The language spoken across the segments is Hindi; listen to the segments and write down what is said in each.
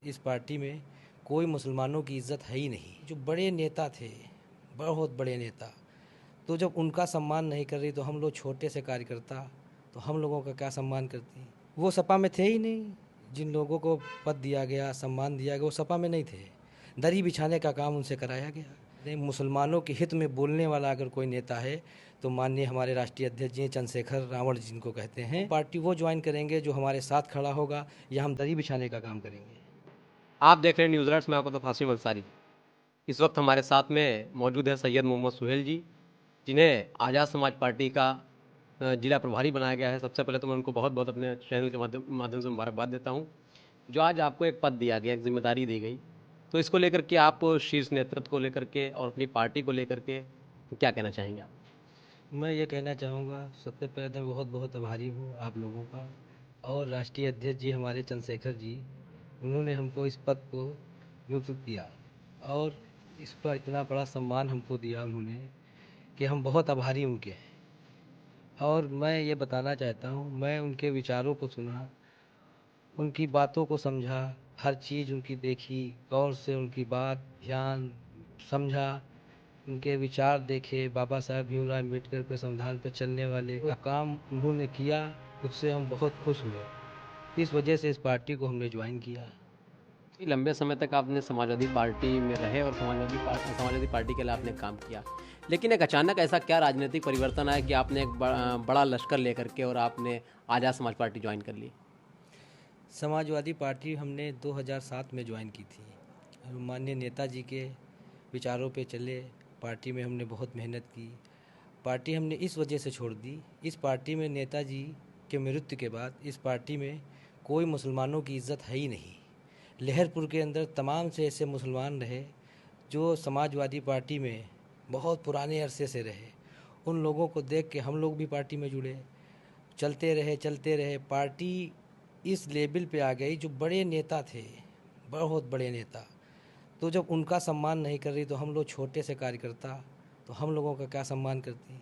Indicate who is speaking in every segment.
Speaker 1: इस पार्टी में कोई मुसलमानों की इज्जत है ही नहीं। जो बड़े नेता थे, बहुत बड़े नेता, तो जब उनका सम्मान नहीं कर रही तो हम लोग छोटे से कार्यकर्ता, तो हम लोगों का क्या सम्मान करती। वो सपा में थे ही नहीं। जिन लोगों को पद दिया गया, सम्मान दिया गया, वो सपा में नहीं थे। दरी बिछाने का काम उनसे कराया गया। नहीं, मुसलमानों के हित में बोलने वाला अगर कोई नेता है तो माननीय हमारे राष्ट्रीय अध्यक्ष जी चंद्रशेखर रावण जिनको कहते हैं, पार्टी वो ज्वाइन करेंगे जो हमारे साथ खड़ा होगा, या हम दरी बिछाने का काम करेंगे।
Speaker 2: आप देख रहे हैं न्यूज़ अलर्ट्स में, आपको तो फासिम अंसारी। इस वक्त हमारे साथ में मौजूद है सैयद मोहम्मद सुहेल जी, जिन्हें आज़ाद समाज पार्टी का जिला प्रभारी बनाया गया है। सबसे पहले तो मैं उनको बहुत बहुत अपने चैनल के माध्यम से मुबारकबाद देता हूँ। जो आज आपको एक पद दिया गया, एक जिम्मेदारी दी गई, तो इसको लेकर के आप शीर्ष नेतृत्व को लेकर के और अपनी पार्टी को लेकर के क्या कहना चाहेंगे आप?
Speaker 1: मैं ये कहना चाहूँगा, सबसे पहले तो बहुत बहुत आभारी हूँ आप लोगों का और राष्ट्रीय अध्यक्ष जी हमारे चंद्रशेखर जी, उन्होंने हमको इस पद को नियुक्त किया और इस पर इतना बड़ा सम्मान हमको दिया उन्होंने कि हम बहुत आभारी उनके हैं। और मैं ये बताना चाहता हूँ, मैं उनके विचारों को सुना, उनकी बातों को समझा, हर चीज़ उनकी देखी, गौर से उनकी बात ध्यान समझा, उनके विचार देखे। बाबा साहब भीमराव अम्बेडकर के संविधान पर चलने वाले का काम उन्होंने किया, उससे हम बहुत खुश हुए। इस वजह से इस पार्टी को हमने ज्वाइन किया।
Speaker 2: कि लंबे समय तक आपने समाजवादी पार्टी में रहे और समाजवादी पार्टी के लिए आपने काम किया, लेकिन एक अचानक ऐसा क्या राजनीतिक परिवर्तन आया कि आपने एक बड़ा लश्कर लेकर के और आपने आज़ाद समाज पार्टी ज्वाइन कर ली?
Speaker 1: समाजवादी पार्टी हमने 2007 में ज्वाइन की थी और माननीय नेताजी के विचारों पे चले। पार्टी में हमने बहुत मेहनत की। पार्टी हमने इस वजह से छोड़ दी, इस पार्टी में नेताजी के मृत्यु के बाद इस पार्टी में कोई मुसलमानों की इज्जत है ही नहीं। लहरपुर के अंदर तमाम से ऐसे मुसलमान रहे जो समाजवादी पार्टी में बहुत पुराने अरसे से रहे। उन लोगों को देख के हम लोग भी पार्टी में जुड़े। चलते रहे पार्टी इस लेवल पे आ गई। जो बड़े नेता थे, बहुत बड़े नेता, तो जब उनका सम्मान नहीं कर रही तो हम लोग छोटे से कार्यकर्ता, तो हम लोगों का क्या सम्मान करती।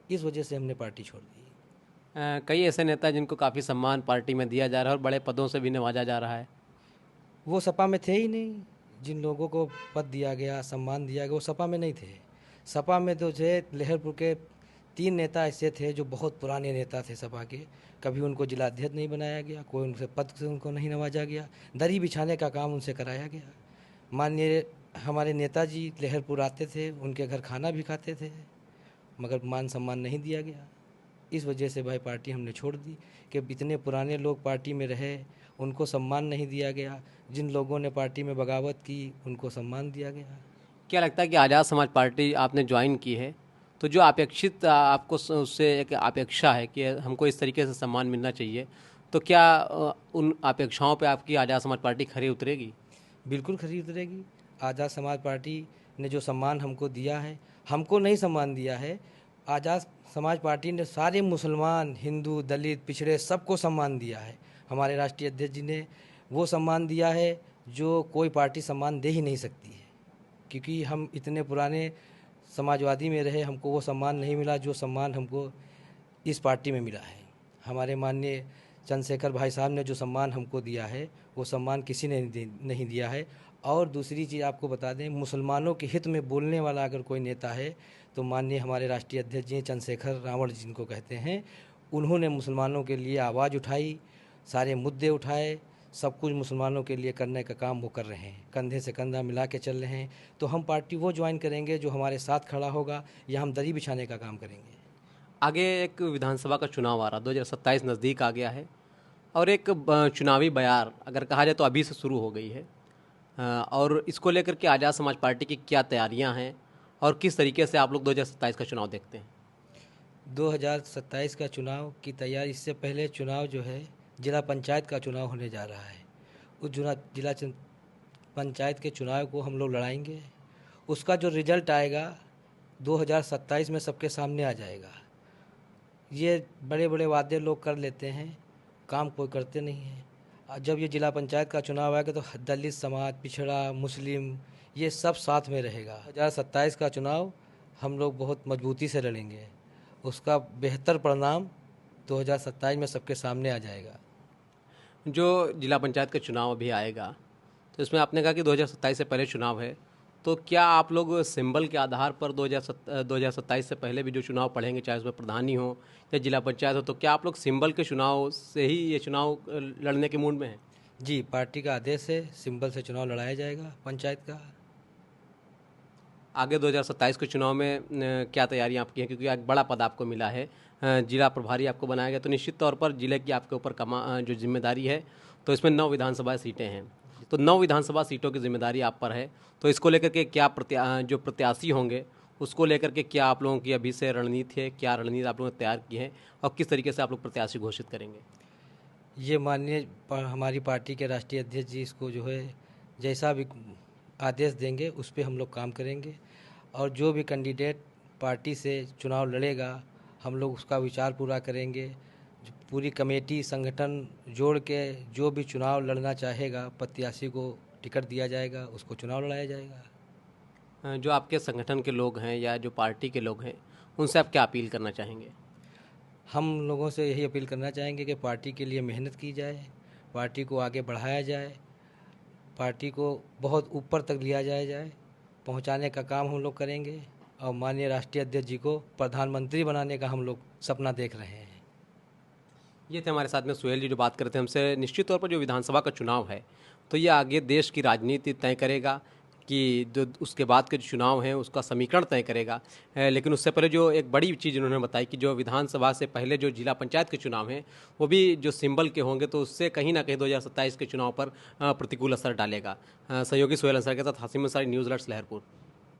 Speaker 1: इस वजह से हमने पार्टी छोड़ दी।
Speaker 2: कई ऐसे नेता जिनको काफ़ी सम्मान पार्टी में दिया जा रहा है और बड़े पदों से भी नवाजा जा रहा है।
Speaker 1: वो सपा में थे ही नहीं। जिन लोगों को पद दिया गया, सम्मान दिया गया, वो सपा में नहीं थे। सपा में तो थे लहरपुर के 3 नेता ऐसे थे जो बहुत पुराने नेता थे सपा के। कभी उनको जिलाध्यक्ष नहीं बनाया गया, कोई उनसे पद से उनको नहीं नवाजा गया, दरी बिछाने का काम उनसे कराया गया। माननीय हमारे नेताजी लहरपुर आते थे, उनके घर खाना भी खाते थे, मगर मान सम्मान नहीं दिया गया। इस वजह से भाई पार्टी हमने छोड़ दी कि इतने पुराने लोग पार्टी में रहे, उनको सम्मान नहीं दिया गया। जिन लोगों ने पार्टी में बगावत की उनको सम्मान दिया गया।
Speaker 2: क्या लगता है कि आज़ाद समाज पार्टी आपने ज्वाइन की है, तो जो अपेक्षित आपको उससे एक अपेक्षा है कि हमको इस तरीके से सम्मान मिलना चाहिए, तो क्या उन अपेक्षाओं पे आपकी आज़ाद समाज पार्टी खरी उतरेगी?
Speaker 1: बिल्कुल खरी उतरेगी। आज़ाद समाज पार्टी ने जो सम्मान हमको दिया है, हमको नहीं सम्मान दिया है, आज़ाद समाज पार्टी ने सारे मुसलमान, हिंदू, दलित, पिछड़े सबको सम्मान दिया है। हमारे राष्ट्रीय अध्यक्ष जी ने वो सम्मान दिया है जो कोई पार्टी सम्मान दे ही नहीं सकती है। क्योंकि हम इतने पुराने समाजवादी में रहे, हमको वो सम्मान नहीं मिला जो सम्मान हमको इस पार्टी में मिला है। हमारे माननीय चंद्रशेखर भाई साहब ने जो सम्मान हमको दिया है, वो सम्मान किसी ने नहीं दिया है। और दूसरी चीज़ आपको बता दें, मुसलमानों के हित में बोलने वाला अगर कोई नेता है तो माननीय हमारे राष्ट्रीय अध्यक्ष जी चंद्रशेखर रावण जिनको कहते हैं, उन्होंने मुसलमानों के लिए आवाज़ उठाई, सारे मुद्दे उठाए, सब कुछ मुसलमानों के लिए करने का काम वो कर रहे हैं, कंधे से कंधा मिला के चल रहे हैं। तो हम पार्टी वो ज्वाइन करेंगे जो हमारे साथ खड़ा होगा, या हम दरी बिछाने का काम करेंगे।
Speaker 2: आगे एक विधानसभा का चुनाव आ रहा, 2027 नज़दीक आ गया है, और एक चुनावी बयार अगर कहा जाए तो अभी से शुरू हो गई है। और इसको लेकर के आज़ाद समाज पार्टी की क्या तैयारियां हैं और किस तरीके से आप लोग 2027 का चुनाव देखते हैं?
Speaker 1: 2027 का चुनाव की तैयारी, इससे पहले चुनाव जो है जिला पंचायत का चुनाव होने जा रहा है। उस पंचायत के चुनाव को हम लोग लड़ाएंगे। उसका जो रिजल्ट आएगा 2027 में सबके सामने आ जाएगा। ये बड़े बड़े वादे लोग कर लेते हैं, काम कोई करते नहीं है। और जब ये जिला पंचायत का चुनाव आएगा तो दलित समाज, पिछड़ा, मुस्लिम, ये सब साथ में रहेगा। 2027 का चुनाव हम लोग बहुत मजबूती से लड़ेंगे। उसका बेहतर परिणाम 2027 में सबके सामने आ जाएगा।
Speaker 2: जो जिला पंचायत का चुनाव अभी आएगा, तो इसमें आपने कहा कि 2027 से पहले चुनाव है, तो क्या आप लोग सिंबल के आधार पर 2027 से पहले भी जो चुनाव पढ़ेंगे, चाहे उसमें प्रधानी हो या जिला पंचायत हो, तो क्या आप लोग सिंबल के चुनाव से ही ये चुनाव लड़ने के मूड में हैं?
Speaker 1: जी, पार्टी का आदेश है, सिंबल से चुनाव लड़ाया जाएगा पंचायत का।
Speaker 2: आगे 2027 के चुनाव में क्या तैयारियां आपकी हैं, क्योंकि एक बड़ा पद आपको मिला है, जिला प्रभारी आपको बनाया गया, तो निश्चित तौर पर जिले की आपके ऊपर जो जिम्मेदारी है, तो इसमें 9 विधानसभा सीटें हैं, तो 9 विधानसभा सीटों की जिम्मेदारी आप पर है। तो इसको लेकर के क्या जो प्रत्याशी होंगे उसको लेकर के क्या आप लोगों की अभी से रणनीति है, क्या रणनीति आप लोगों ने तैयार की है और किस तरीके से आप लोग प्रत्याशी घोषित करेंगे?
Speaker 1: ये माननीय हमारी पार्टी के राष्ट्रीय अध्यक्ष जी इसको जो है जैसा भी आदेश देंगे उस पे हम लोग काम करेंगे, और जो भी कैंडिडेट पार्टी से चुनाव लड़ेगा हम लोग उसका विचार पूरा करेंगे। पूरी कमेटी संगठन जोड़ के जो भी चुनाव लड़ना चाहेगा प्रत्याशी को टिकट दिया जाएगा, उसको चुनाव लड़ाया जाएगा।
Speaker 2: जो आपके संगठन के लोग हैं या जो पार्टी के लोग हैं, उनसे आप क्या अपील करना चाहेंगे?
Speaker 1: हम लोगों से यही अपील करना चाहेंगे कि पार्टी के लिए मेहनत की जाए, पार्टी को आगे बढ़ाया जाए, पार्टी को बहुत ऊपर तक लिया जाए, पहुंचाने का काम हम लोग करेंगे, और माननीय राष्ट्रीय अध्यक्ष जी को प्रधानमंत्री बनाने का हम लोग सपना देख रहे हैं।
Speaker 2: ये थे हमारे साथ में सुहेल जी जो बात करते हैं हमसे। निश्चित तौर पर जो विधानसभा का चुनाव है, तो ये आगे देश की राजनीति तय करेगा कि जो उसके बाद के जो चुनाव हैं उसका समीकरण तय करेगा। लेकिन उससे पहले जो एक बड़ी चीज़ उन्होंने बताई कि जो विधानसभा से पहले जो जिला पंचायत के चुनाव हैं वो भी जो सिंबल के होंगे, तो उससे कहीं ना कहीं 2027 के चुनाव पर प्रतिकूल असर डालेगा। सहयोगी सुहेल अंसारी के साथ हासिम अंसारी, न्यूज़ अलर्ट्स, लहरपुर।